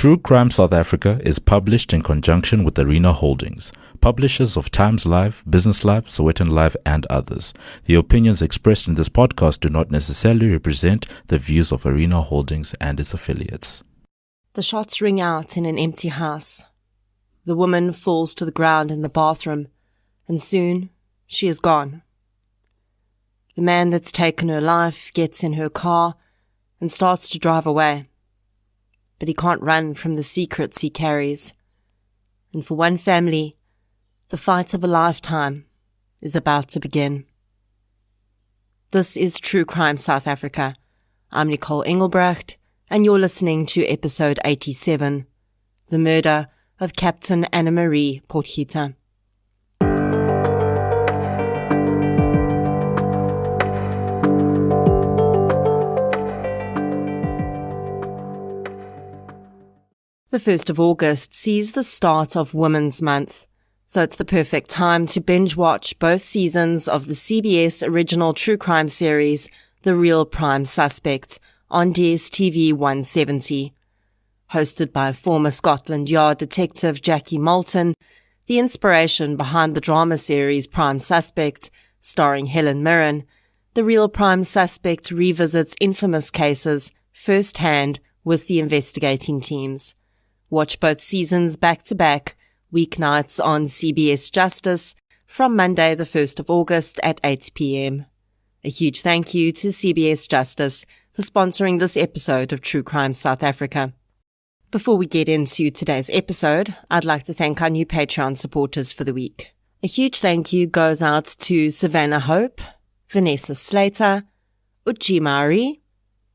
True Crime South Africa is published in conjunction with Arena Holdings, publishers of Times Live, Business Live, Sowetan Live, and others. The opinions expressed in this podcast do not necessarily represent the views of Arena Holdings and its affiliates. The shots ring out in an empty house. The woman falls to the ground in the bathroom, and soon she is gone. The man that's taken her life gets in her car and starts to drive away. But he can't run from the secrets he carries. And for one family, the fight of a lifetime is about to begin. This is True Crime South Africa. I'm Nicole Engelbrecht, and you're listening to episode 87, The Murder of Captain Anna-Marie Potgieter. The 1st of August sees the start of Women's Month, so it's the perfect time to binge watch both seasons of the CBS original true crime series, The Real Prime Suspect, on DSTV 170. Hosted by former Scotland Yard detective Jackie Moulton, the inspiration behind the drama series Prime Suspect, starring Helen Mirren, The Real Prime Suspect revisits infamous cases firsthand with the investigating teams. Watch both seasons back-to-back, weeknights on CBS Justice, from Monday the 1st of August at 8 p.m. A huge thank you to CBS Justice for sponsoring this episode of True Crime South Africa. Before we get into today's episode, I'd like to thank our new Patreon supporters for the week. A huge thank you goes out to Savannah Hope, Vanessa Slater, Uchi Mari,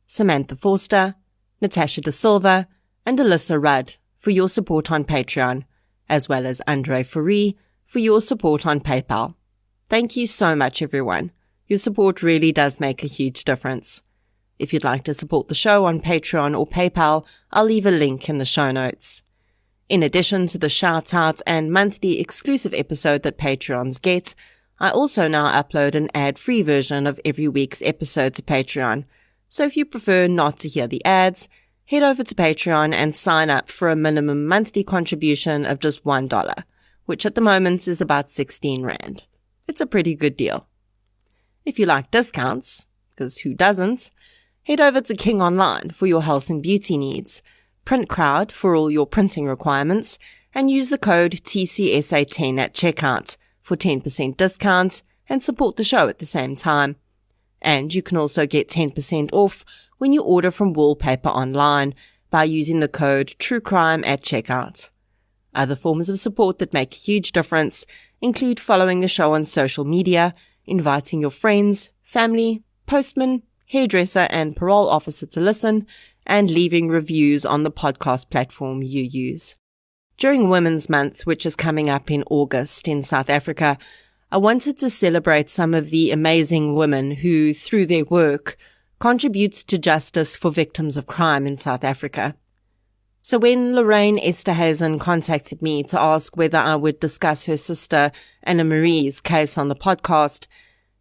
Samantha Forster, Natasha Da Silva, and Alyssa Rudd for your support on Patreon, as well as Andre Fourie for your support on PayPal. Thank you so much, everyone. Your support really does make a huge difference. If you'd like to support the show on Patreon or PayPal, I'll leave a link in the show notes. In addition to the shout-out and monthly exclusive episode that Patreons get, I also now upload an ad-free version of every week's episode to Patreon. So if you prefer not to hear the ads, head over to Patreon and sign up for a minimum monthly contribution of just $1, which at the moment is about 16 Rand. It's a pretty good deal. If you like discounts, because who doesn't, head over to King Online for your health and beauty needs, PrintCrowd for all your printing requirements, and use the code TCSA10 at checkout for 10% discount and support the show at the same time. And you can also get 10% off when you order from Wallpaper Online by using the code TRUECRIME at checkout. Other forms of support that make a huge difference include following the show on social media, inviting your friends, family, postman, hairdresser, and parole officer to listen, and leaving reviews on the podcast platform you use. During Women's Month, which is coming up in August in South Africa, I wanted to celebrate some of the amazing women who, through their work, contributes to justice for victims of crime in South Africa. So when Lorraine Esterhazen contacted me to ask whether I would discuss her sister Anna-Marie's case on the podcast,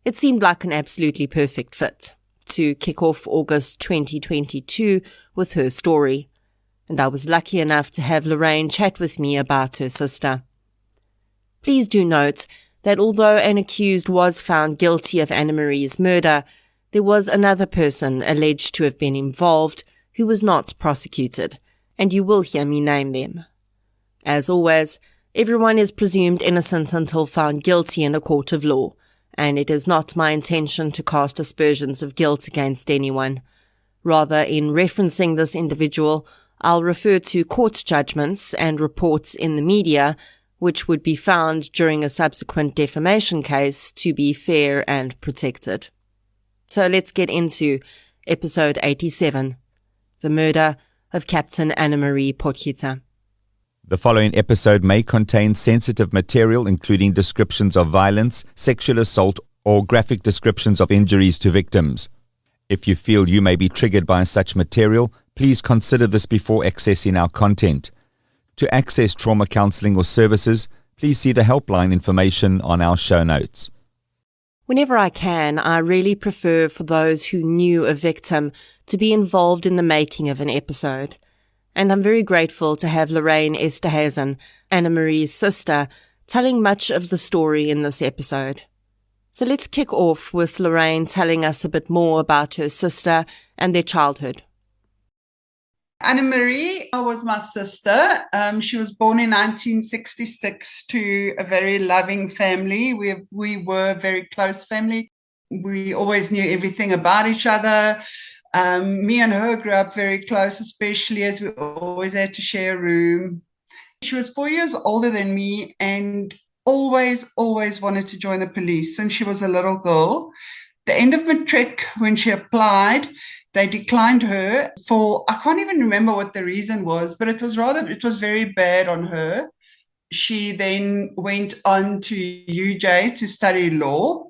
it seemed like an absolutely perfect fit to kick off August 2022 with her story. And I was lucky enough to have Lorraine chat with me about her sister. Please do note that although an accused was found guilty of Anna-Marie's murder, there was another person alleged to have been involved who was not prosecuted, and you will hear me name them. As always, everyone is presumed innocent until found guilty in a court of law, and it is not my intention to cast aspersions of guilt against anyone. Rather, in referencing this individual, I'll refer to court judgments and reports in the media which would be found during a subsequent defamation case to be fair and protected. So let's get into episode 87, The Murder of Captain Anna-Marie Potgieter. The following episode may contain sensitive material, including descriptions of violence, sexual assault, or graphic descriptions of injuries to victims. If you feel you may be triggered by such material, please consider this before accessing our content. To access trauma counseling or services, please see the helpline information on our show notes. Whenever I can, I really prefer for those who knew a victim to be involved in the making of an episode. and I'm very grateful to have Lorraine Esterhazen, Anna-Marie's sister, telling much of the story in this episode. So let's kick off with Lorraine telling us a bit more about her sister and their childhood. Anna-Marie was my sister. She was born in 1966 to a very loving family. We were a very close family. We always knew everything about each other. Me and her grew up very close, especially as we always had to share a room. She was 4 years older than me and always wanted to join the police since she was a little girl. The end of matric, when she applied, they declined her for, I can't even remember what the reason was, but it was very bad on her. She then went on to UJ to study law,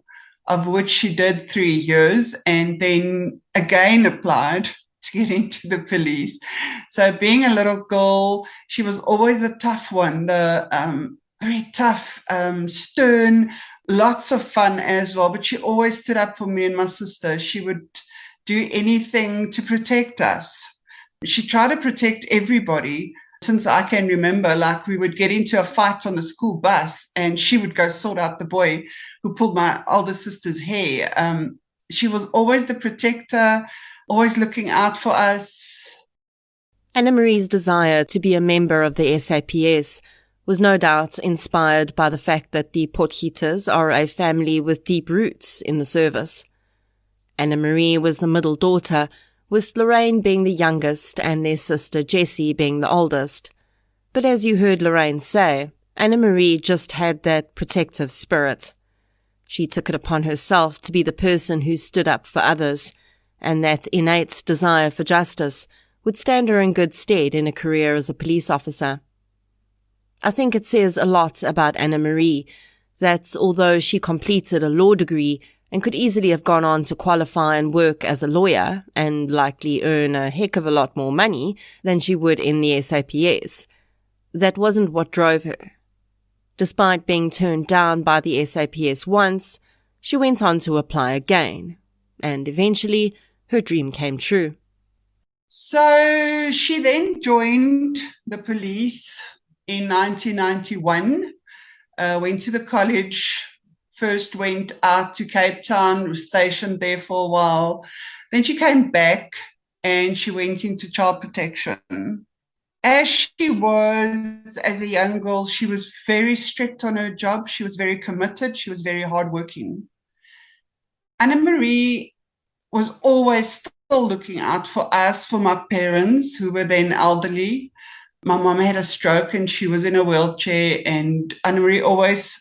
of which she did 3 years, and then again applied to get into the police. So being a little girl, she was always a tough one, very tough, stern, lots of fun as well, but she always stood up for me and my sister. She would do anything to protect us. She tried to protect everybody. Since I can remember, like we would get into a fight on the school bus and she would go sort out the boy who pulled my older sister's hair. She was always the protector, always looking out for us. Anna-Marie's desire to be a member of the SAPS was no doubt inspired by the fact that the Potgieters are a family with deep roots in the service. Anna-Marie was the middle daughter, with Lorraine being the youngest and their sister Jessie being the oldest. But as you heard Lorraine say, Anna-Marie just had that protective spirit. She took it upon herself to be the person who stood up for others, and that innate desire for justice would stand her in good stead in a career as a police officer. I think it says a lot about Anna-Marie that although she completed a law degree and could easily have gone on to qualify and work as a lawyer and likely earn a heck of a lot more money than she would in the SAPS, that wasn't what drove her. Despite being turned down by the SAPS once, she went on to apply again, and eventually her dream came true. So she then joined the police in 1991, went to the college, first went out to Cape Town, was stationed there for a while. Then she came back and she went into child protection. As she was, as a young girl, she was very strict on her job. She was very committed. She was very hardworking. Anna-Marie was always still looking out for us, for my parents, who were then elderly. My mom had a stroke and she was in a wheelchair, and Anna-Marie always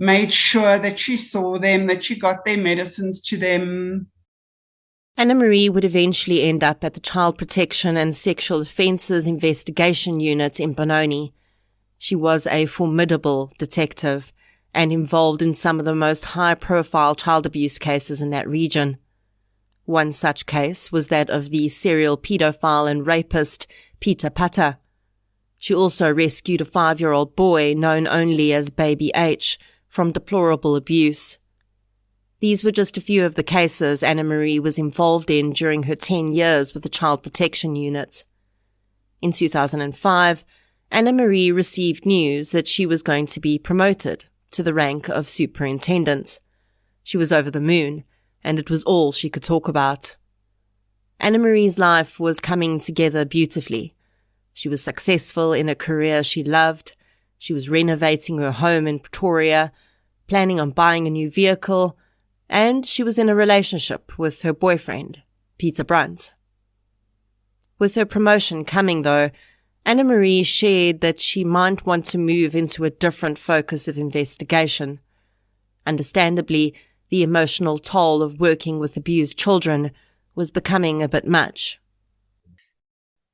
made sure that she saw them, that she got their medicines to them. Anna-Marie would eventually end up at the Child Protection and Sexual Offences Investigation Unit in Benoni. She was a formidable detective and involved in some of the most high-profile child abuse cases in that region. One such case was that of the serial paedophile and rapist Peter Pata. She also rescued a 5-year-old boy known only as Baby H from deplorable abuse. These were just a few of the cases Anna-Marie was involved in during her 10 years with the Child Protection Unit. In 2005, Anna-Marie received news that she was going to be promoted to the rank of superintendent. She was over the moon, and it was all she could talk about. Anna-Marie's life was coming together beautifully. She was successful in a career she loved. She was renovating her home in Pretoria, planning on buying a new vehicle, and she was in a relationship with her boyfriend, Peter Brunt. With her promotion coming, though, Anna-Marie shared that she might want to move into a different focus of investigation. Understandably, the emotional toll of working with abused children was becoming a bit much.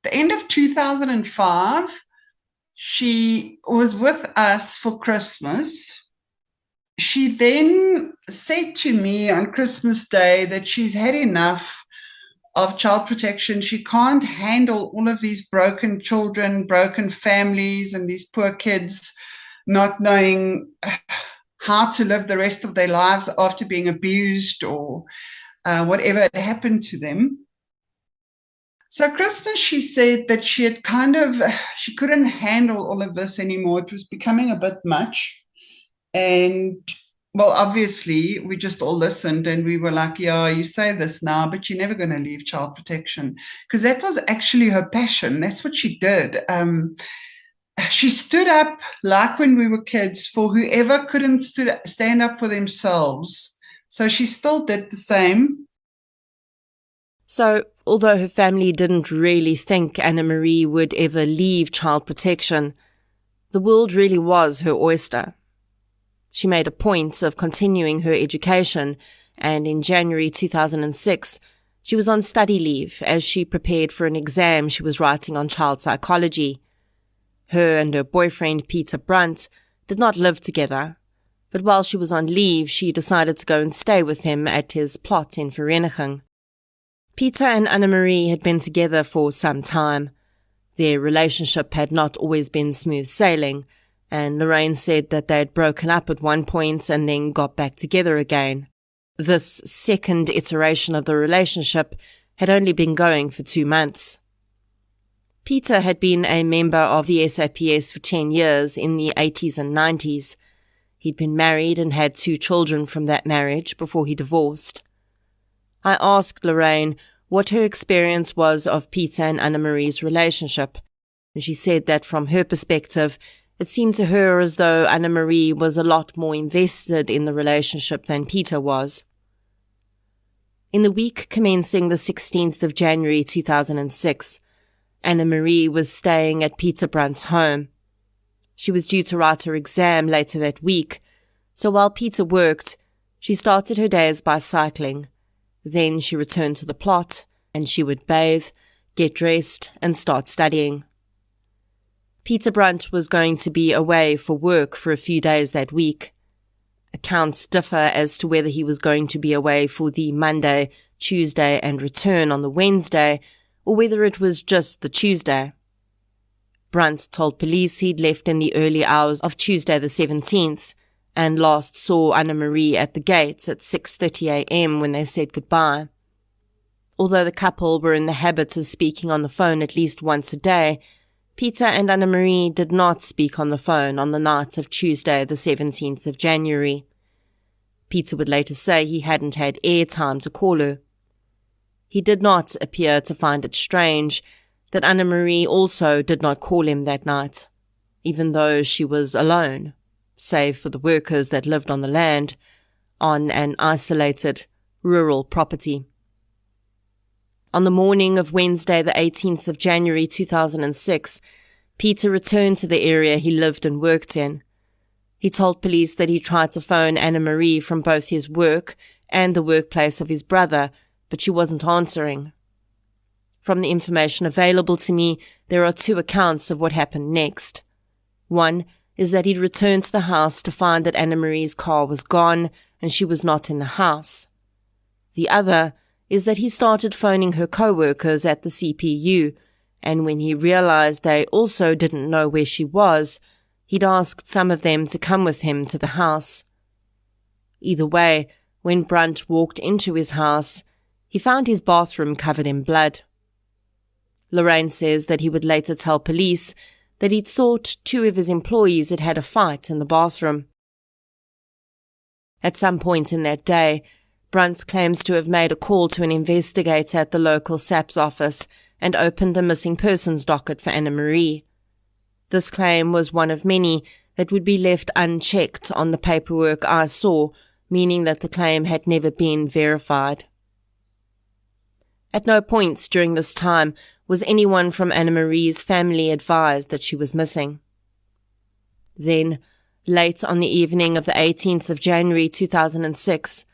The end of 2005, she was with us for Christmas. She then said to me on Christmas Day that she's had enough of child protection. She can't handle all of these broken children, broken families, and these poor kids not knowing how to live the rest of their lives after being abused or whatever had happened to them. So Christmas, she said that she couldn't handle all of this anymore. It was becoming a bit much. And well, obviously, we just all listened and we were like, yeah, you say this now, but you're never going to leave child protection. Because that was actually her passion. That's what she did. She stood up, like when we were kids, for whoever couldn't stand up for themselves. So she still did the same. So, although her family didn't really think Anna-Marie would ever leave child protection, the world really was her oyster. She made a point of continuing her education, and in January 2006, she was on study leave as she prepared for an exam she was writing on child psychology. Her and her boyfriend, Peter Brunt, did not live together, but while she was on leave, she decided to go and stay with him at his plot in Vereeniging. Peter and Anna-Marie had been together for some time. Their relationship had not always been smooth sailing, and Lorraine said that they had broken up at one point and then got back together again. This second iteration of the relationship had only been going for 2 months. Peter had been a member of the SAPS for 10 years in the 80s and 90s. He'd been married and had 2 children from that marriage before he divorced. I asked Lorraine what her experience was of Peter and Anna-Marie's relationship, and she said that from her perspective, it seemed to her as though Anna-Marie was a lot more invested in the relationship than Peter was. In the week commencing the 16th of January 2006, Anna-Marie was staying at Peter Brunt's home. She was due to write her exam later that week, so while Peter worked, she started her days by cycling. Then she returned to the plot, and she would bathe, get dressed, and start studying. Peter Brunt was going to be away for work for a few days that week. Accounts differ as to whether he was going to be away for the Monday, Tuesday, and return on the Wednesday, or whether it was just the Tuesday. Brunt told police he'd left in the early hours of Tuesday the 17th, and last saw Anna-Marie at the gates at 6:30 a.m. when they said goodbye. Although the couple were in the habit of speaking on the phone at least once a day, Peter and Anna-Marie did not speak on the phone on the night of Tuesday the 17th of January. Peter would later say he hadn't had airtime to call her. He did not appear to find it strange that Anna-Marie also did not call him that night, even though she was alone, save for the workers that lived on the land, on an isolated, rural property. On the morning of Wednesday the 18th of January 2006, Peter returned to the area he lived and worked in. He told police that he tried to phone Anna-Marie from both his work and the workplace of his brother, but she wasn't answering. From the information available to me, there are 2 accounts of what happened next. One is that he'd returned to the house to find that Anna-Marie's car was gone and she was not in the house. The other is that he started phoning her co-workers at the CPU, and when he realized they also didn't know where she was, he'd asked some of them to come with him to the house. Either way, when Brunt walked into his house, he found his bathroom covered in blood. Lorraine says that he would later tell police that he'd thought 2 of his employees had had a fight in the bathroom. At some point in that day, Brunt claims to have made a call to an investigator at the local SAPS office and opened a missing persons docket for Anna-Marie. This claim was one of many that would be left unchecked on the paperwork I saw, meaning that the claim had never been verified. At no point during this time was anyone from Anna-Marie's family advised that she was missing. Then, late on the evening of the 18th of January 2006,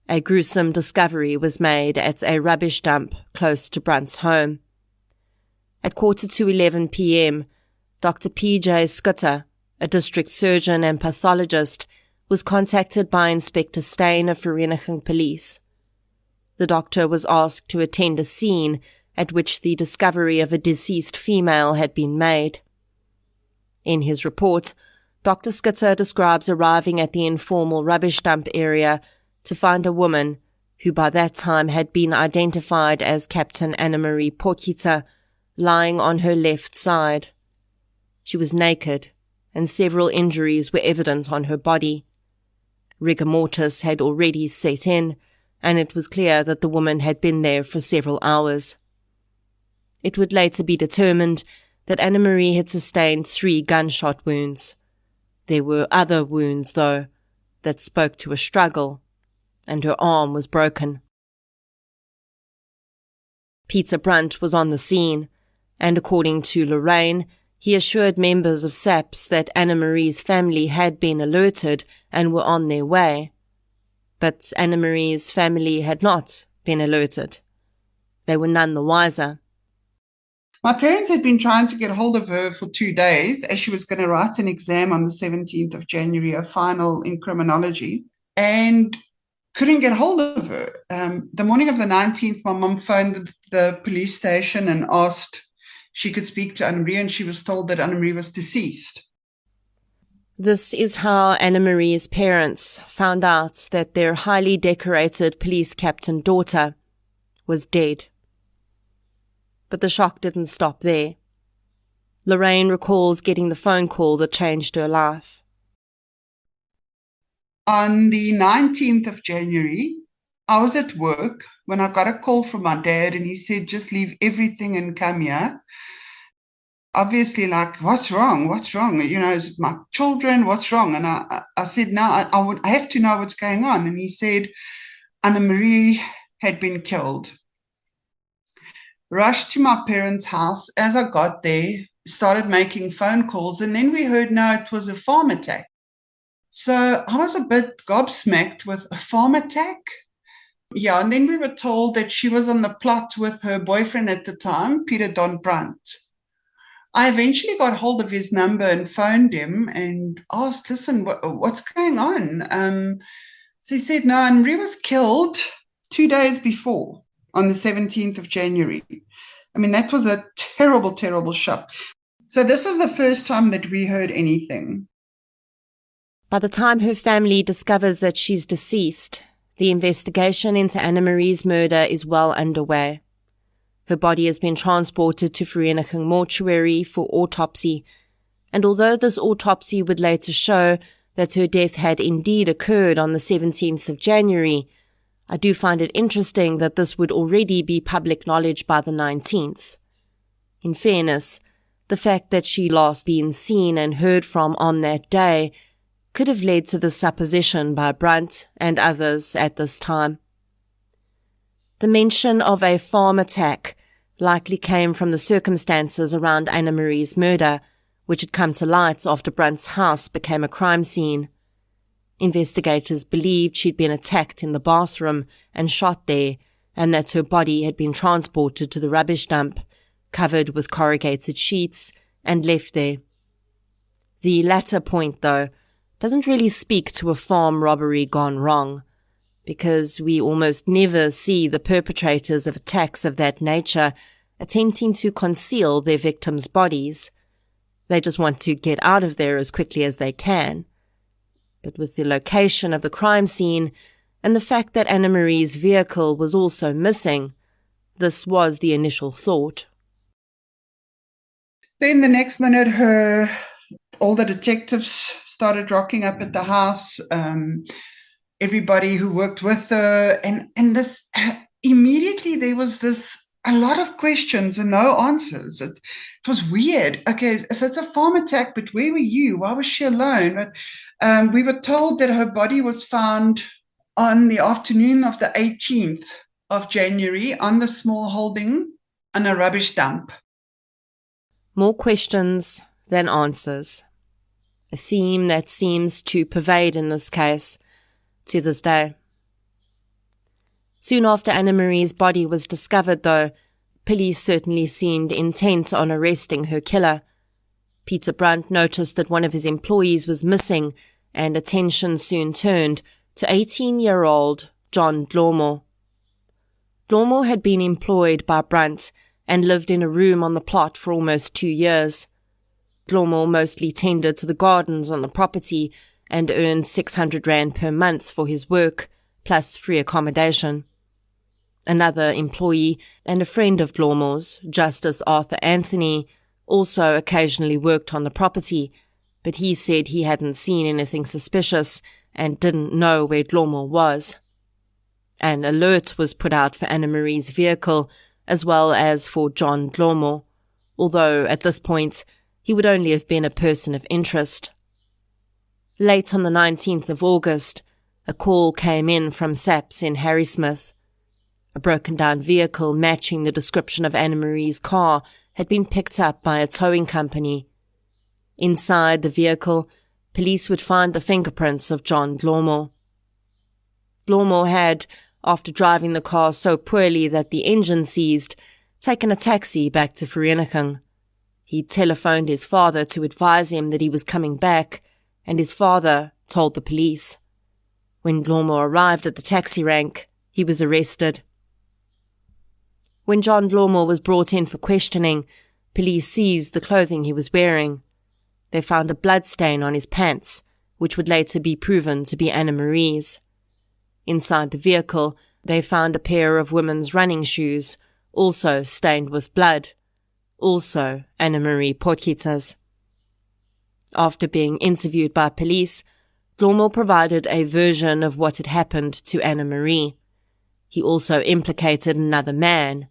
a gruesome discovery was made at a rubbish dump close to Brunt's home. At 11:15 p.m., Dr. P.J. Scudder, a district surgeon and pathologist, was contacted by Inspector Steyn of Vereeniging Police. The doctor was asked to attend a scene at which the discovery of a deceased female had been made. In his report, Dr. Scudder describes arriving at the informal rubbish dump area to find a woman who by that time had been identified as Captain Anna-Marie Potgieter, lying on her left side. She was naked, and several injuries were evident on her body. Rigor mortis had already set in, and it was clear that the woman had been there for several hours. It would later be determined that Anna-Marie had sustained 3 gunshot wounds. There were other wounds, though, that spoke to a struggle, and her arm was broken. Peter Brunt was on the scene, and according to Lorraine, he assured members of SAPS that Anna-Marie's family had been alerted and were on their way. But Anna-Marie's family had not been alerted. They were none the wiser. My parents had been trying to get hold of her for 2 days as she was going to write an exam on the 17th of January, a final in criminology, and couldn't get hold of her. The morning of the 19th, my mum phoned the police station and asked she could speak to Anna-Marie, and she was told that Anna-Marie was deceased. This is how Anna-Marie's parents found out that their highly decorated police captain daughter was dead. But the shock didn't stop there. Lorraine recalls getting the phone call that changed her life. On the 19th of January, I was at work when I got a call from my dad, and he said, just leave everything and come here. Obviously, like, what's wrong? What's wrong? You know, is it my children? What's wrong? And I said, no, I have to know what's going on. And he said, Anna-Marie had been killed. Rushed to my parents' house. As I got there, started making phone calls, and then we heard, no, it was a farm attack. So I was a bit gobsmacked with a farm attack. Yeah, and then we were told that she was on the plot with her boyfriend at the time, Peter Don Brunt. I eventually got hold of his number and phoned him and asked, listen, what's going on? So he said, no, Anna-Marie was killed 2 days before, on the 17th of January. I mean, that was a terrible, terrible shock. So this is the first time that we heard anything. By the time her family discovers that she's deceased, the investigation into Anna-Marie's murder is well underway. Her body has been transported to Vereeniging Mortuary for autopsy, and although this autopsy would later show that her death had indeed occurred on the 17th of January, I do find it interesting that this would already be public knowledge by the 19th. In fairness, the fact that she last been seen and heard from on that day could have led to the supposition by Brunt and others at this time. The mention of a farm attack likely came from the circumstances around Anna-Marie's murder, which had come to light after Brunt's house became a crime scene. Investigators believed she'd been attacked in the bathroom and shot there, and that her body had been transported to the rubbish dump, covered with corrugated sheets, and left there. The latter point, though, doesn't really speak to a farm robbery gone wrong, because we almost never see the perpetrators of attacks of that nature attempting to conceal their victims' bodies. They just want to get out of there as quickly as they can. But with the location of the crime scene and the fact that Anna-Marie's vehicle was also missing, this was the initial thought. Then the next minute, all the detectives started rocking up at the house, everybody who worked with her, and this immediately there was a lot of questions and no answers. It was weird. Okay, so it's a farm attack, but where were you? Why was she alone? But we were told that her body was found on the afternoon of the 18th of January on the small holding on a rubbish dump. More questions than answers. A theme that seems to pervade in this case to this day. Soon after Anna-Marie's body was discovered, though, police certainly seemed intent on arresting her killer. Peter Brunt noticed that one of his employees was missing, and attention soon turned to 18-year-old John Dlomo. Dlomo had been employed by Brunt and lived in a room on the plot for almost 2 years. Dlomo mostly tended to the gardens on the property and earned 600 Rand per month for his work, plus free accommodation. Another employee and a friend of Glormore's, Justice Arthur Anthony, also occasionally worked on the property, but he said he hadn't seen anything suspicious and didn't know where Glormore was. An alert was put out for Anna-Marie's vehicle, as well as for John Glormore, although at this point he would only have been a person of interest. Late on the 19th of August, a call came in from SAPS in Harrismith. A broken-down vehicle matching the description of Anna-Marie's car had been picked up by a towing company. Inside the vehicle, police would find the fingerprints of John Glormore. Glormore had, after driving the car so poorly that the engine seized, taken a taxi back to Vereeniging. He telephoned his father to advise him that he was coming back, and his father told the police. When Glormore arrived at the taxi rank, he was arrested. When John Glormore was brought in for questioning, police seized the clothing he was wearing. They found a blood stain on his pants, which would later be proven to be Anna-Marie's. Inside the vehicle, they found a pair of women's running shoes, also stained with blood, also Anna-Marie Potgieter's. After being interviewed by police, Glormore provided a version of what had happened to Anna-Marie. He also implicated another man,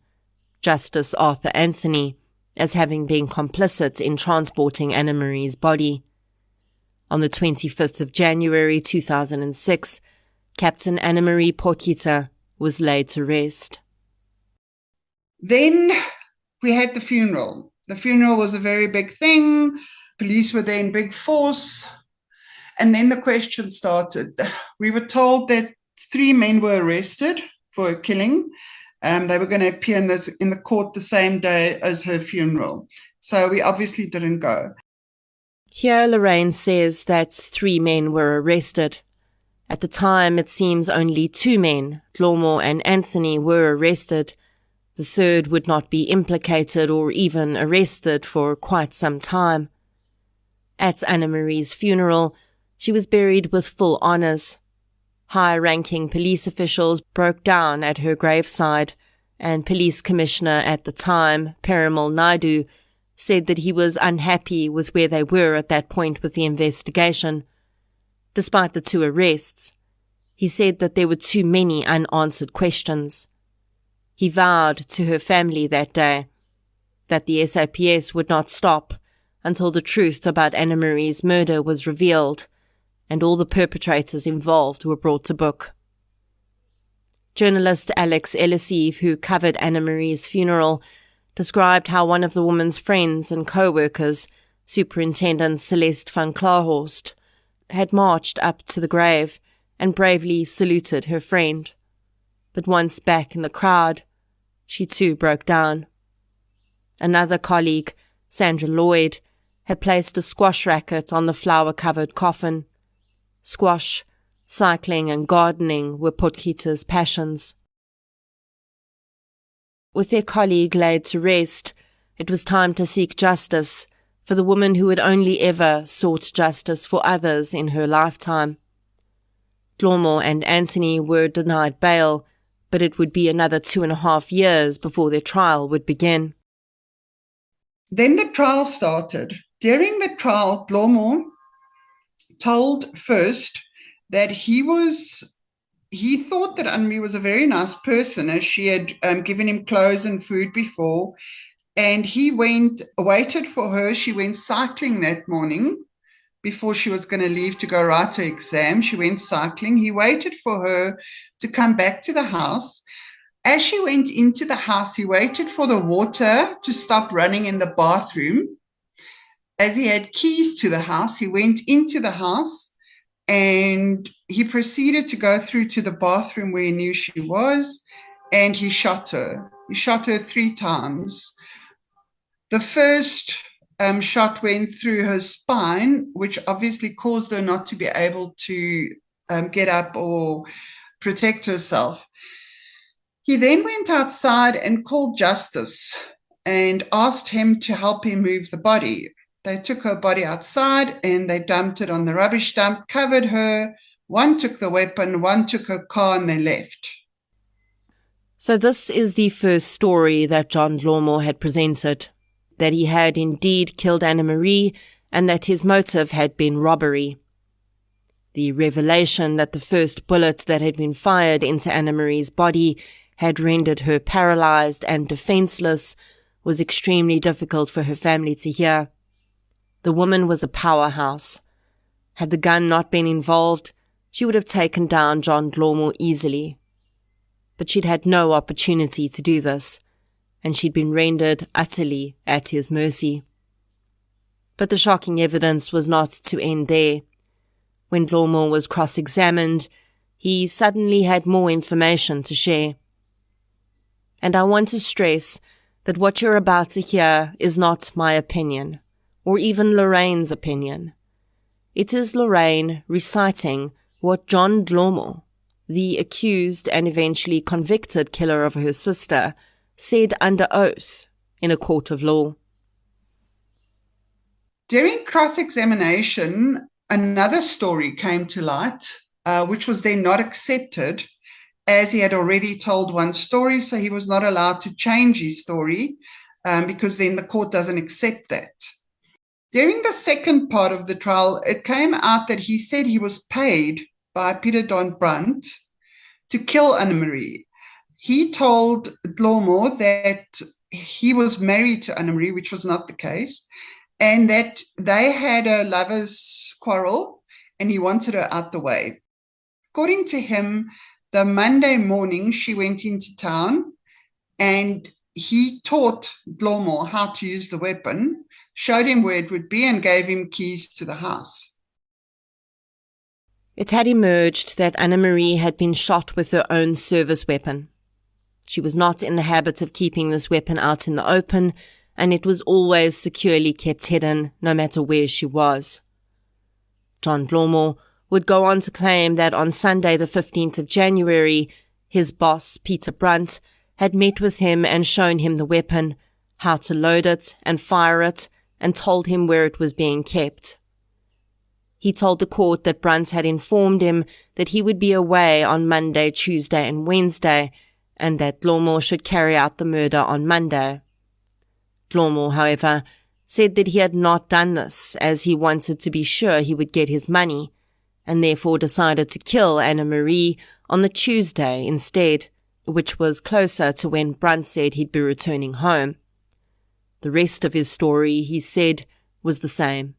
Justice Arthur Anthony, as having been complicit in transporting Anna-Marie's body. On the 25th of January 2006, Captain Anna-Marie Potgieter was laid to rest. Then we had the funeral. The funeral was a very big thing. Police were there in big force. And then the question started. We were told that 3 men were arrested for a killing. They were going to appear in the court the same day as her funeral. So we obviously didn't go. Here Lorraine says that 3 men were arrested. At the time, it seems only 2 men, Glormore and Anthony, were arrested. The third would not be implicated or even arrested for quite some time. At Anna-Marie's funeral, she was buried with full honours. High-ranking police officials broke down at her graveside, and Police Commissioner at the time, Perimal Naidu, said that he was unhappy with where they were at that point with the investigation. Despite the 2 arrests, he said that there were too many unanswered questions. He vowed to her family that day that the SAPS would not stop until the truth about Anna-Marie's murder was revealed and all the perpetrators involved were brought to book. Journalist Alex Elusive, who covered Anna-Marie's funeral, described how one of the woman's friends and co-workers, Superintendent Celeste van Klaarhorst, had marched up to the grave and bravely saluted her friend. But once back in the crowd, she too broke down. Another colleague, Sandra Lloyd, had placed a squash racket on the flower-covered coffin. Squash, cycling and gardening were Potgieter's passions. With their colleague laid to rest, it was time to seek justice for the woman who had only ever sought justice for others in her lifetime. Glormore and Anthony were denied bail, but it would be another 2.5 years before their trial would begin. Then the trial started. During the trial, Glormore told first that he thought that Anna-Marie was a very nice person, as she had given him clothes and food before, and he waited for her. She went cycling that morning before she was going to leave to go write her exam. She went cycling. He waited for her to come back to the house. As she went into the house, he waited for the water to stop running in the bathroom. As he had keys to the house, he went into the house and he proceeded to go through to the bathroom where he knew she was, and he shot her. He shot her 3 times. The first shot went through her spine, which obviously caused her not to be able to get up or protect herself. He then went outside and called Justice and asked him to help him move the body. They took her body outside and they dumped it on the rubbish dump, covered her. One took the weapon, one took her car, and they left. So this is the first story that John Dlormo had presented, that he had indeed killed Anna-Marie and that his motive had been robbery. The revelation that the first bullet that had been fired into Anna-Marie's body had rendered her paralyzed and defenseless was extremely difficult for her family to hear. The woman was a powerhouse. Had the gun not been involved, she would have taken down John Dlormo easily. But she'd had no opportunity to do this, and she'd been rendered utterly at his mercy. But the shocking evidence was not to end there. When Dlormo was cross-examined, he suddenly had more information to share. And I want to stress that what you're about to hear is not my opinion, or even Lorraine's opinion. It is Lorraine reciting what John Dlormo, the accused and eventually convicted killer of her sister, said under oath in a court of law. During cross-examination, another story came to light, which was then not accepted, as he had already told one story, so he was not allowed to change his story, because then the court doesn't accept that. During the second part of the trial, it came out that he said he was paid by Peter Don Brandt to kill Anna-Marie. He told Dlormo that he was married to Anna-Marie, which was not the case, and that they had a lover's quarrel and he wanted her out the way. According to him, the Monday morning she went into town and he taught Dlormo how to use the weapon, showed him where it would be, and gave him keys to the house. It had emerged that Anna-Marie had been shot with her own service weapon. She was not in the habit of keeping this weapon out in the open, and it was always securely kept hidden, no matter where she was. John Dlormo would go on to claim that on Sunday the 15th of January, his boss, Peter Brandt, had met with him and shown him the weapon, how to load it and fire it, and told him where it was being kept. He told the court that Brandt had informed him that he would be away on Monday, Tuesday, and Wednesday, and that Dlormo should carry out the murder on Monday. Dlormo, however, said that he had not done this, as he wanted to be sure he would get his money, and therefore decided to kill Anna-Marie on the Tuesday instead, which was closer to when Brandt said he'd be returning home. The rest of his story, he said, was the same.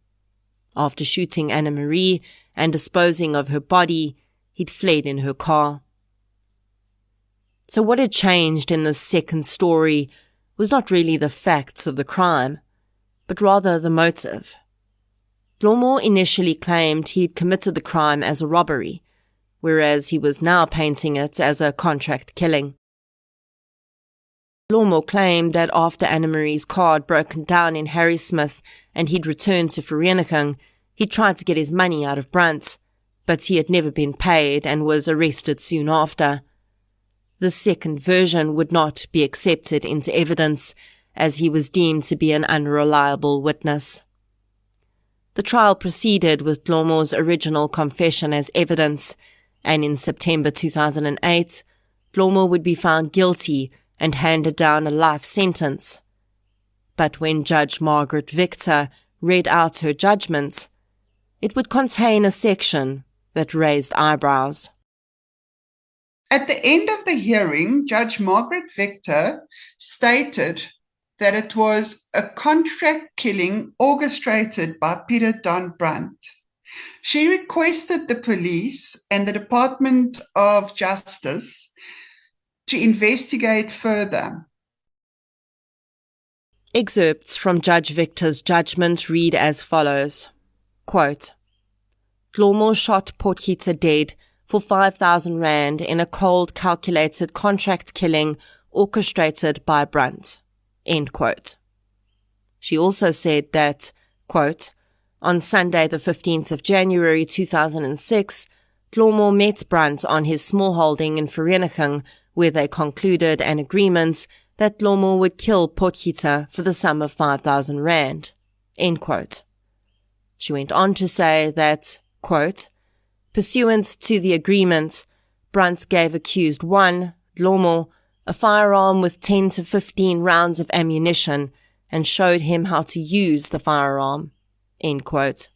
After shooting Anna-Marie and disposing of her body, he'd fled in her car. So what had changed in this second story was not really the facts of the crime, but rather the motive. Dlormo initially claimed he'd committed the crime as a robbery, whereas he was now painting it as a contract killing. Dlormo claimed that after Anna-Marie's car had broken down in Harrismith and he'd returned to Vereniging, he'd tried to get his money out of Brandt, but he had never been paid and was arrested soon after. The second version would not be accepted into evidence, as he was deemed to be an unreliable witness. The trial proceeded with Dlormo's original confession as evidence, and in September 2008, Dlormo would be found guilty and handed down a life sentence. But when Judge Margaret Victor read out her judgment, it would contain a section that raised eyebrows. At the end of the hearing, Judge Margaret Victor stated that it was a contract killing orchestrated by Peter Don Brandt. She requested the police and the Department of Justice to investigate further. Excerpts from Judge Victor's judgment read as follows. Quote, Dlormo shot Potgieter dead for 5,000 rand in a cold, calculated contract killing orchestrated by Brandt. End quote. She also said that, quote, on Sunday the 15th of January 2006, Dlormo met Brandt on his smallholding in Vereniging, where they concluded an agreement that Dlormo would kill Potgieter for the sum of 5,000 rand. End quote. She went on to say that, quote, pursuant to the agreement, Brandt gave accused 1, Dlormo, a firearm with 10 to 15 rounds of ammunition, and showed him how to use the firearm." End quote.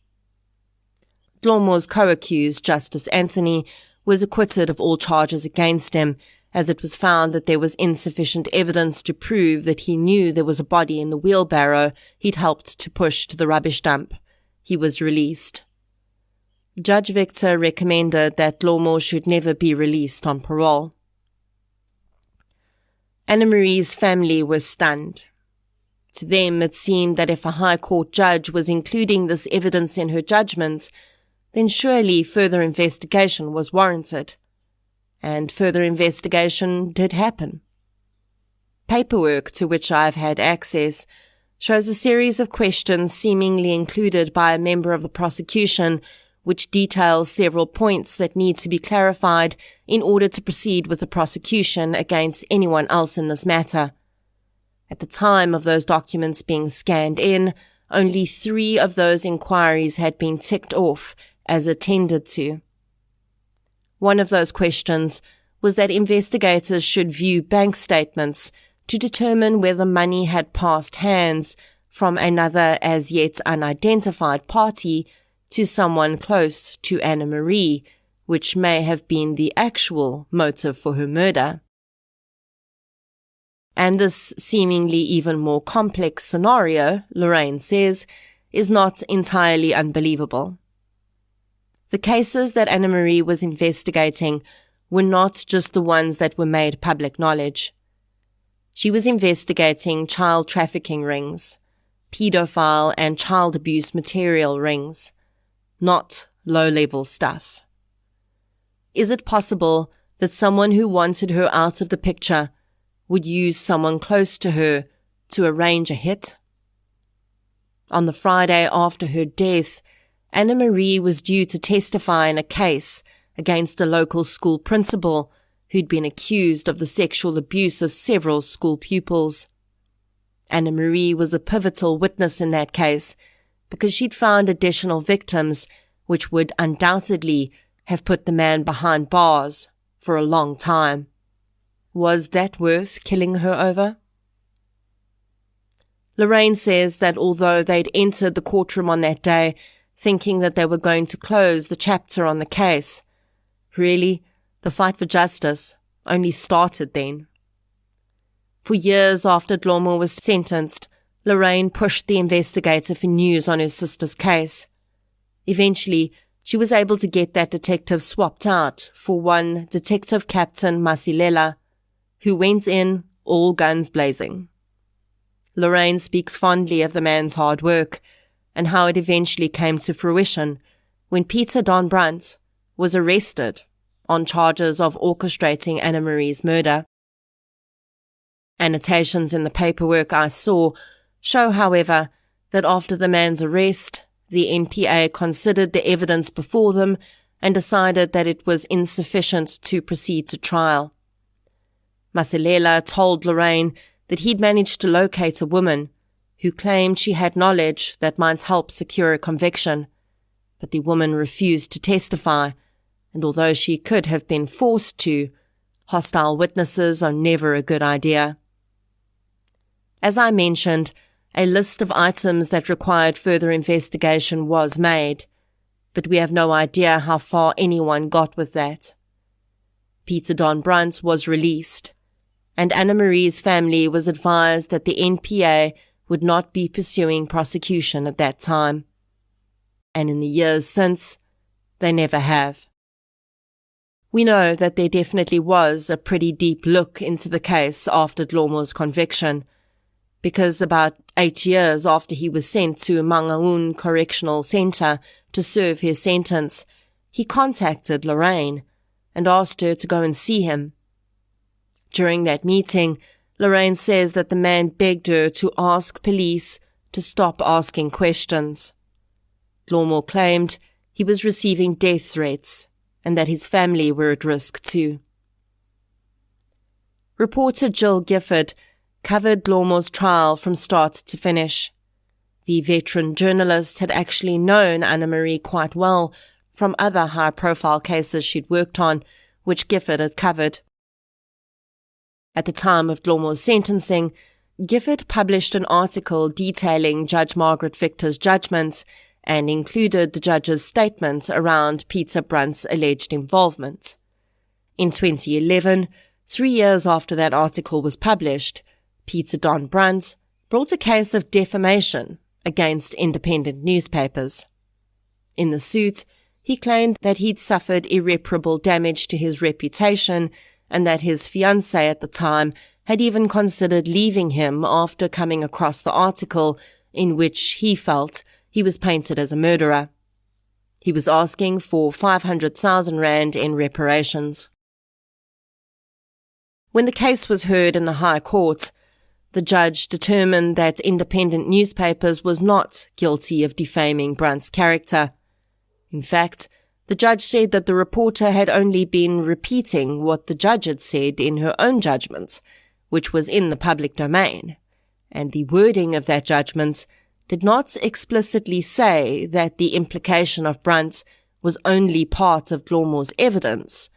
Dlomo's co-accused, Justice Anthony, was acquitted of all charges against him, as it was found that there was insufficient evidence to prove that he knew there was a body in the wheelbarrow he'd helped to push to the rubbish dump. He was released. Judge Victor recommended that Dlomo should never be released on parole. Anna-Marie's family was stunned. To them, it seemed that if a High Court judge was including this evidence in her judgment, then surely further investigation was warranted. And further investigation did happen. Paperwork to which I've had access shows a series of questions seemingly included by a member of the prosecution, which details several points that need to be clarified in order to proceed with the prosecution against anyone else in this matter. At the time of those documents being scanned in, only 3 of those inquiries had been ticked off as attended to. One of those questions was that investigators should view bank statements to determine whether money had passed hands from another as yet unidentified party to someone close to Anna-Marie, which may have been the actual motive for her murder. And this seemingly even more complex scenario, Lorraine says, is not entirely unbelievable. The cases that Anna-Marie was investigating were not just the ones that were made public knowledge. She was investigating child trafficking rings, pedophile and child abuse material rings, not low-level stuff. Is it possible that someone who wanted her out of the picture would use someone close to her to arrange a hit? On the Friday after her death, Anna-Marie was due to testify in a case against a local school principal who'd been accused of the sexual abuse of several school pupils. Anna-Marie was a pivotal witness in that case because she'd found additional victims which would undoubtedly have put the man behind bars for a long time. Was that worth killing her over? Lorraine says that although they'd entered the courtroom on that day thinking that they were going to close the chapter on the case, really, the fight for justice only started then. For years after Dlomo was sentenced, Lorraine pushed the investigator for news on her sister's case. Eventually, she was able to get that detective swapped out for one Detective Captain Masilela, who went in all guns blazing. Lorraine speaks fondly of the man's hard work and how it eventually came to fruition when Peter Don Brandt was arrested on charges of orchestrating Anna-Marie's murder. Annotations in the paperwork I saw show, however, that after the man's arrest, the NPA considered the evidence before them and decided that it was insufficient to proceed to trial. Masilela told Lorraine that he'd managed to locate a woman who claimed she had knowledge that might help secure a conviction, but the woman refused to testify, and although she could have been forced to, hostile witnesses are never a good idea. As I mentioned, a list of items that required further investigation was made, but we have no idea how far anyone got with that. Peter Don Brandt was released, and Anna-Marie's family was advised that the NPA would not be pursuing prosecution at that time. And in the years since, they never have. We know that there definitely was a pretty deep look into the case after Dlomo's conviction, because about 8 years after he was sent to Mangaung Correctional Centre to serve his sentence, he contacted Lorraine and asked her to go and see him. During that meeting, Lorraine says that the man begged her to ask police to stop asking questions. Dlomo claimed he was receiving death threats and that his family were at risk too. Reporter Jill Gifford covered Dlomo's trial from start to finish. The veteran journalist had actually known Anna-Marie quite well from other high-profile cases she'd worked on, which Gifford had covered. At the time of Glomore's sentencing, Gifford published an article detailing Judge Margaret Victor's judgment and included the judge's statement around Peter Brunt's alleged involvement. In 2011, 3 years after that article was published, Peter Don Brunt brought a case of defamation against independent newspapers. In the suit, he claimed that he'd suffered irreparable damage to his reputation and that his fiancée at the time had even considered leaving him after coming across the article in which he felt he was painted as a murderer. He was asking for 500,000 rand in reparations. When the case was heard in the High Court, the judge determined that independent newspapers was not guilty of defaming Brunt's character. In fact, the judge said that the reporter had only been repeating what the judge had said in her own judgment, which was in the public domain, and the wording of that judgment did not explicitly say that the implication of Brunt was only part of Glomore's evidence,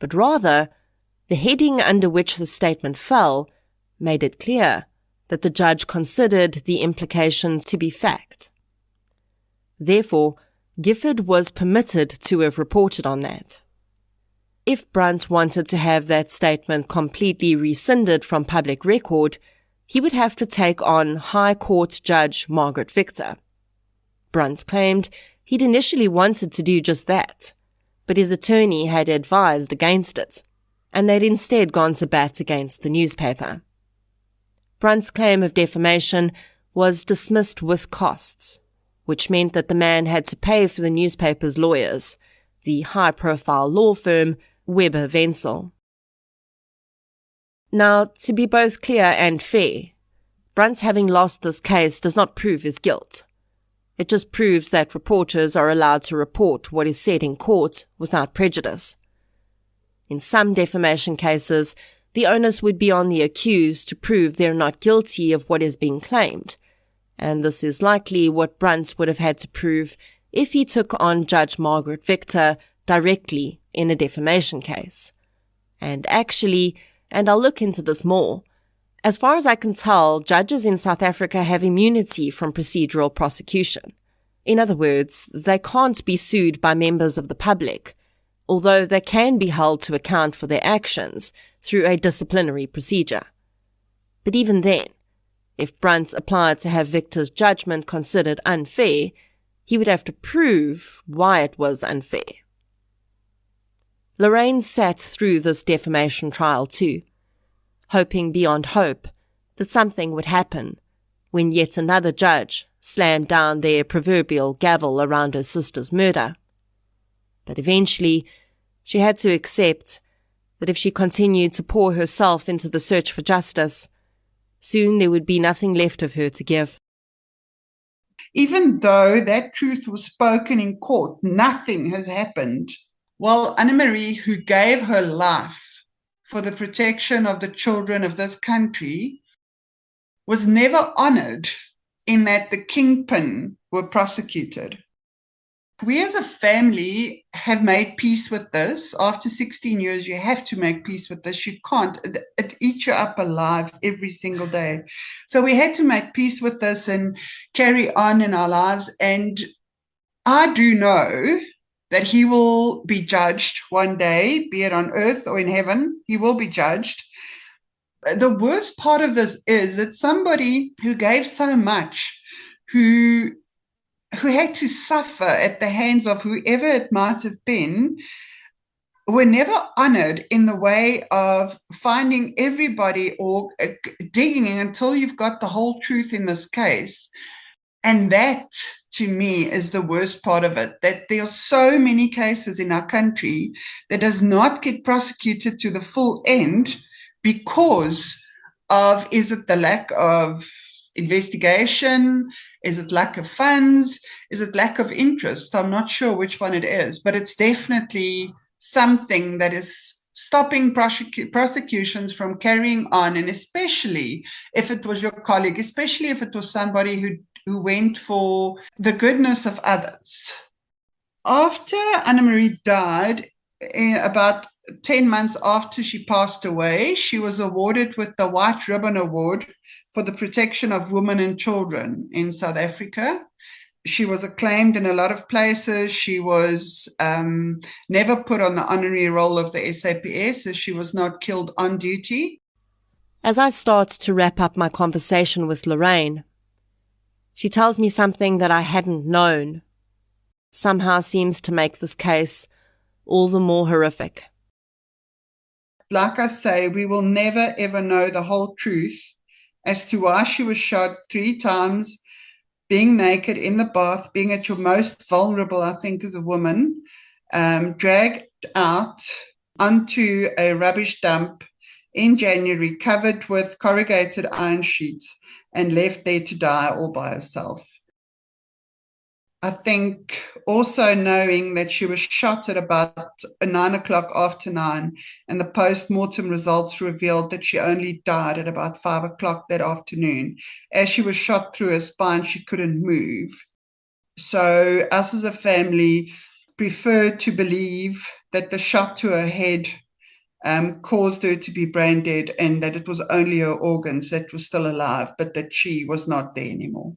but rather, the heading under which the statement fell made it clear that the judge considered the implications to be fact. Therefore, Gifford was permitted to have reported on that. If Brunt wanted to have that statement completely rescinded from public record, he would have to take on High Court Judge Margaret Victor. Brunt claimed he'd initially wanted to do just that, but his attorney had advised against it, and they'd instead gone to bat against the newspaper. Brunt's claim of defamation was dismissed with costs, which meant that the man had to pay for the newspaper's lawyers, the high-profile law firm Weber Wenzel. Now, to be both clear and fair, Brunt having lost this case does not prove his guilt. It just proves that reporters are allowed to report what is said in court without prejudice. In some defamation cases, the onus would be on the accused to prove they're not guilty of what is being claimed, and this is likely what Brunt would have had to prove if he took on Judge Margaret Victor directly in a defamation case. And actually, and I'll look into this more, as far as I can tell, judges in South Africa have immunity from procedural prosecution. In other words, they can't be sued by members of the public, although they can be held to account for their actions through a disciplinary procedure. But even then, if Brunt applied to have Victor's judgment considered unfair, he would have to prove why it was unfair. Lorraine sat through this defamation trial too, hoping beyond hope that something would happen when yet another judge slammed down their proverbial gavel around her sister's murder. But eventually, she had to accept that if she continued to pour herself into the search for justice, soon there would be nothing left of her to give. Even though that truth was spoken in court, nothing has happened. Well, Anna-Marie, who gave her life for the protection of the children of this country, was never honored in that the kingpin were prosecuted. We as a family have made peace with this. After 16 years, you have to make peace with this. You can't. It eats you up alive every single day. So we had to make peace with this and carry on in our lives. And I do know that he will be judged one day, be it on earth or in heaven. He will be judged. The worst part of this is that somebody who gave so much, who had to suffer at the hands of whoever it might have been, were never honored in the way of finding everybody or digging in until you've got the whole truth in this case. And that, to me, is the worst part of it, that there are so many cases in our country that does not get prosecuted to the full end because of, is it the lack of investigation? Is it lack of funds? Is it lack of interest? I'm not sure which one it is, but it's definitely something that is stopping prosecutions from carrying on, and especially if it was your colleague, especially if it was somebody who went for the goodness of others. After Anna-Marie died, about 10 months after she passed away, she was awarded with the White Ribbon Award for the protection of women and children in South Africa. She was acclaimed in a lot of places. She was never put on the honorary roll of the SAPS, so she was not killed on duty. As I start to wrap up my conversation with Lorraine, she tells me something that I hadn't known. Somehow seems to make this case all the more horrific. Like I say, we will never ever know the whole truth as to why she was shot 3 times, being naked in the bath, being at your most vulnerable, I think, as a woman, dragged out onto a rubbish dump in January, covered with corrugated iron sheets, and left there to die all by herself. I think also knowing that she was shot at about 9 o'clock after 9, and the post-mortem results revealed that she only died at about 5 o'clock that afternoon. As she was shot through her spine, she couldn't move. So us as a family preferred to believe that the shot to her head caused her to be brain dead, and that it was only her organs that were still alive, but that she was not there anymore.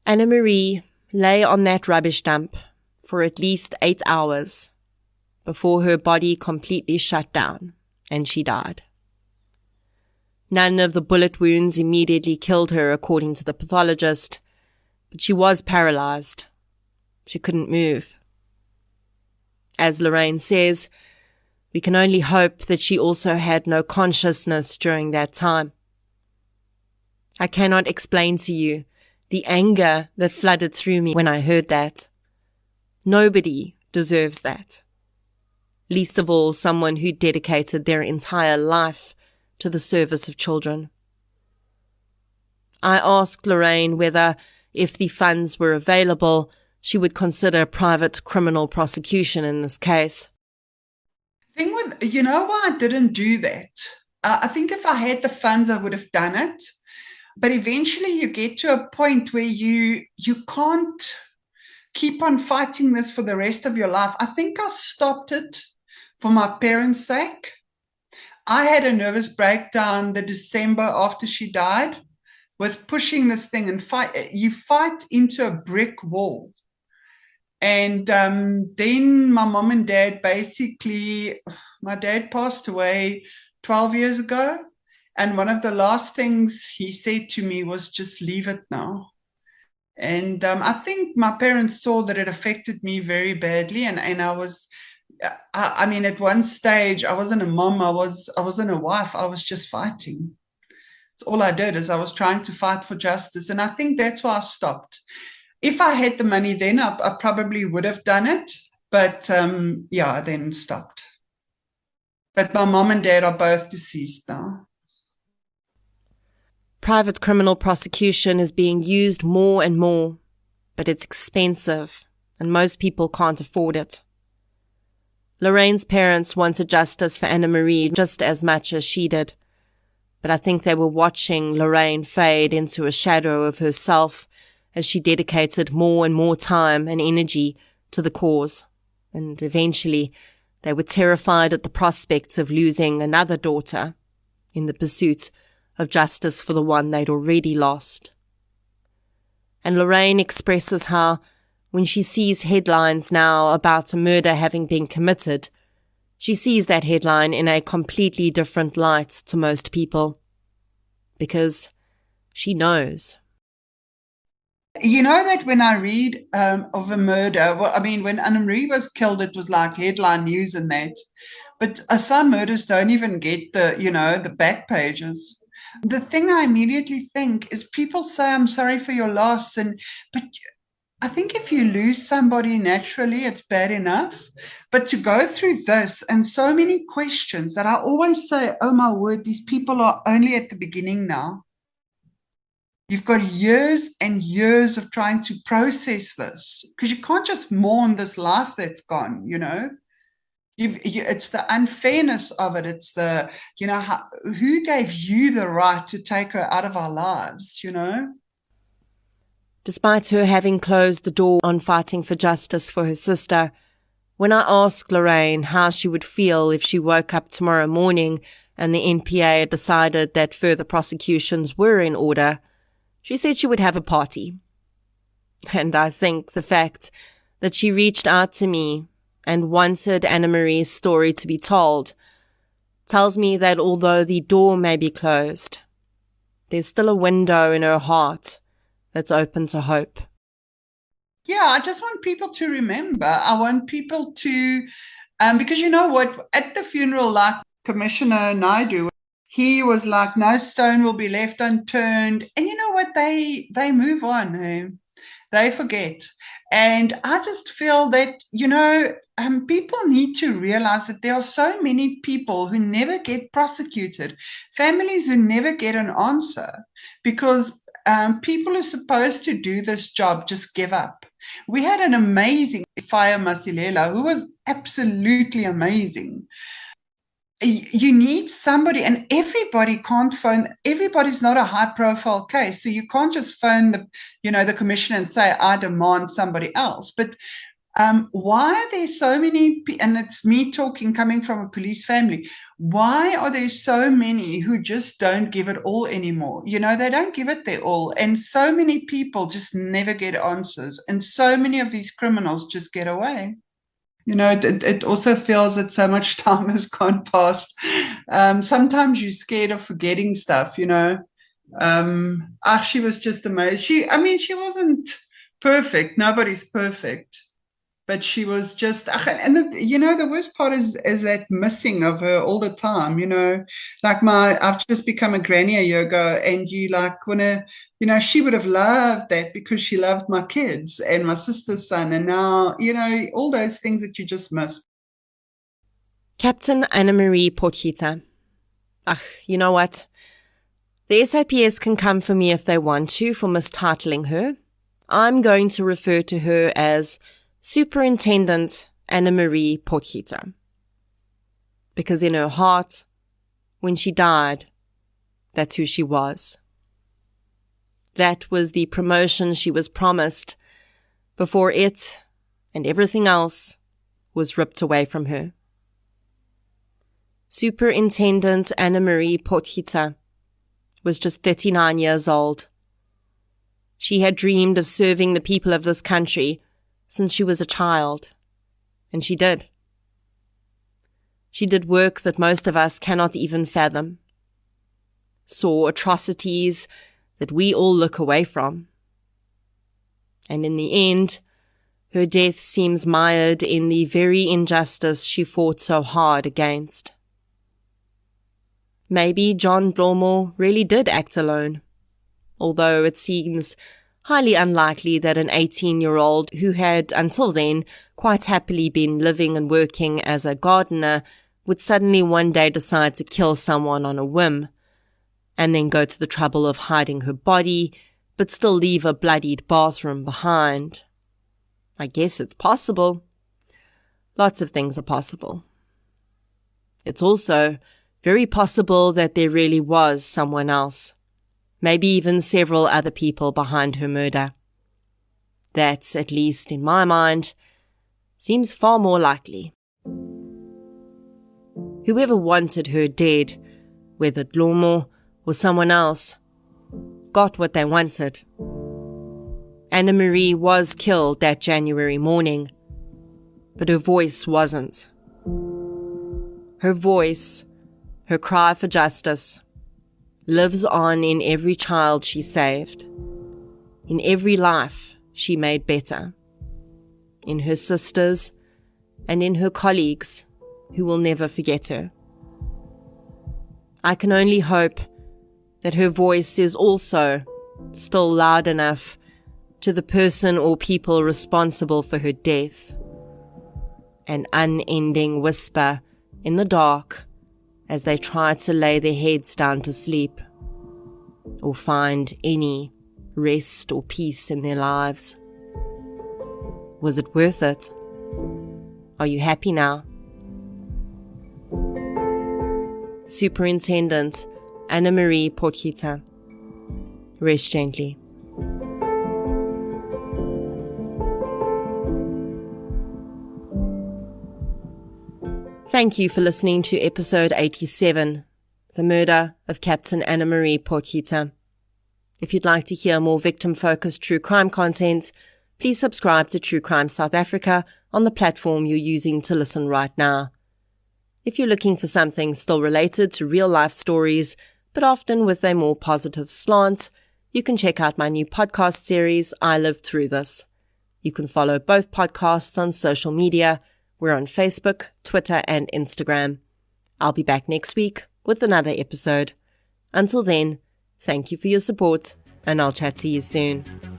Anna-Marie lay on that rubbish dump for at least 8 hours before her body completely shut down and she died. None of the bullet wounds immediately killed her, according to the pathologist, but she was paralyzed. She couldn't move. As Lorraine says, we can only hope that she also had no consciousness during that time. I cannot explain to you the anger that flooded through me when I heard that. Nobody deserves that. Least of all, someone who dedicated their entire life to the service of children. I asked Lorraine whether, if the funds were available, she would consider private criminal prosecution in this case. You know why I didn't do that? I think if I had the funds, I would have done it. But eventually you get to a point where you can't keep on fighting this for the rest of your life. I think I stopped it for my parents' sake. I had a nervous breakdown the December after she died with pushing this thing and fight. You fight into a brick wall. And then my mom and dad my dad passed away 12 years ago. And one of the last things he said to me was, just leave it now. And I think my parents saw that it affected me very badly. And I mean, at one stage, I wasn't a mom, I wasn't a wife, I was just fighting. It's all I did, is I was trying to fight for justice. And I think that's why I stopped. If I had the money then, I probably would have done it. But I then stopped. But my mom and dad are both deceased now. Private criminal prosecution is being used more and more, but it's expensive, and most people can't afford it. Lorraine's parents wanted justice for Anna-Marie just as much as she did, but I think they were watching Lorraine fade into a shadow of herself as she dedicated more and more time and energy to the cause, and eventually they were terrified at the prospect of losing another daughter in the pursuit of justice for the one they'd already lost. And Lorraine expresses how, when she sees headlines now about a murder having been committed, she sees that headline in a completely different light to most people, because she knows. You know that when I read of a murder, when Anna-Marie was killed, it was like headline news and that. But some murders don't even get the back pages. The thing I immediately think is people say, I'm sorry for your loss. But I think if you lose somebody naturally, it's bad enough. But to go through this and so many questions that I always say, oh my word, these people are only at the beginning now. You've got years and years of trying to process this, because you can't just mourn this life that's gone, It's the unfairness of it. It's the, who gave you the right to take her out of our lives, Despite her having closed the door on fighting for justice for her sister, When I asked Lorraine how she would feel if she woke up tomorrow morning and the NPA had decided that further prosecutions were in order, she said she would have a party. And I think the fact that she reached out to me and wanted Anna-Marie's story to be told tells me that although the door may be closed, there's still a window in her heart that's open to hope. Yeah, I just want people to remember. I want people to, because you know what, at the funeral, like Commissioner Naidu, he was like, no stone will be left unturned. And you know what, they move on. Eh? They forget. And I just feel that, people need to realize that there are so many people who never get prosecuted, families who never get an answer, because people who are supposed to do this job just give up. We had an amazing Fire Masilela who was absolutely amazing. You need somebody, and everybody can't phone. Everybody's not a high-profile case, so you can't just phone the commissioner and say, "I demand somebody else." But why are there so many? And it's me talking, coming from a police family. Why are there so many who just don't give it all anymore? They don't give it their all, and so many people just never get answers, and so many of these criminals just get away. It also feels that so much time has gone past. Sometimes you're scared of forgetting stuff, she was just amazing. She wasn't perfect. Nobody's perfect. But she was just, and the worst part is that missing of her all the time, like I've just become a granny a year ago, and you like want to, she would have loved that because she loved my kids and my sister's son, and now, all those things that you just miss. Captain Anna-Marie Potgieter. You know what? The SAPS can come for me if they want to for mistitling her. I'm going to refer to her as Superintendent Anna-Marie Potgieter. Because in her heart, when she died, that's who she was. That was the promotion she was promised before it and everything else was ripped away from her. Superintendent Anna-Marie Potgieter was just 39 years old. She had dreamed of serving the people of this country since she was a child, and she did. She did work that most of us cannot even fathom, saw atrocities that we all look away from. And in the end, her death seems mired in the very injustice she fought so hard against. Maybe John Dlomo really did act alone, although it seems highly unlikely that an 18-year-old who had until then quite happily been living and working as a gardener would suddenly one day decide to kill someone on a whim, and then go to the trouble of hiding her body, but still leave a bloodied bathroom behind. I guess it's possible. Lots of things are possible. It's also very possible that there really was someone else, maybe even several other people behind her murder. That, at least in my mind, seems far more likely. Whoever wanted her dead, whether Dlomo or someone else, got what they wanted. Anna-Marie was killed that January morning, but her voice wasn't. Her voice, her cry for justice, lives on in every child she saved, in every life she made better, in her sisters and in her colleagues who will never forget her. I can only hope that her voice is also still loud enough to the person or people responsible for her death, an unending whisper in the dark as they try to lay their heads down to sleep or find any rest or peace in their lives. Was it worth it? Are you happy now? Superintendent Anna-Marie Potgieter. Rest gently. Thank you for listening to episode 87, The Murder of Captain Anna-Marie Potgieter. If you'd like to hear more victim-focused true crime content, please subscribe to True Crime South Africa on the platform you're using to listen right now. If you're looking for something still related to real-life stories, but often with a more positive slant, you can check out my new podcast series, I Lived Through This. You can follow both podcasts on social media. We're on Facebook, Twitter, and Instagram. I'll be back next week with another episode. Until then, thank you for your support, and I'll chat to you soon.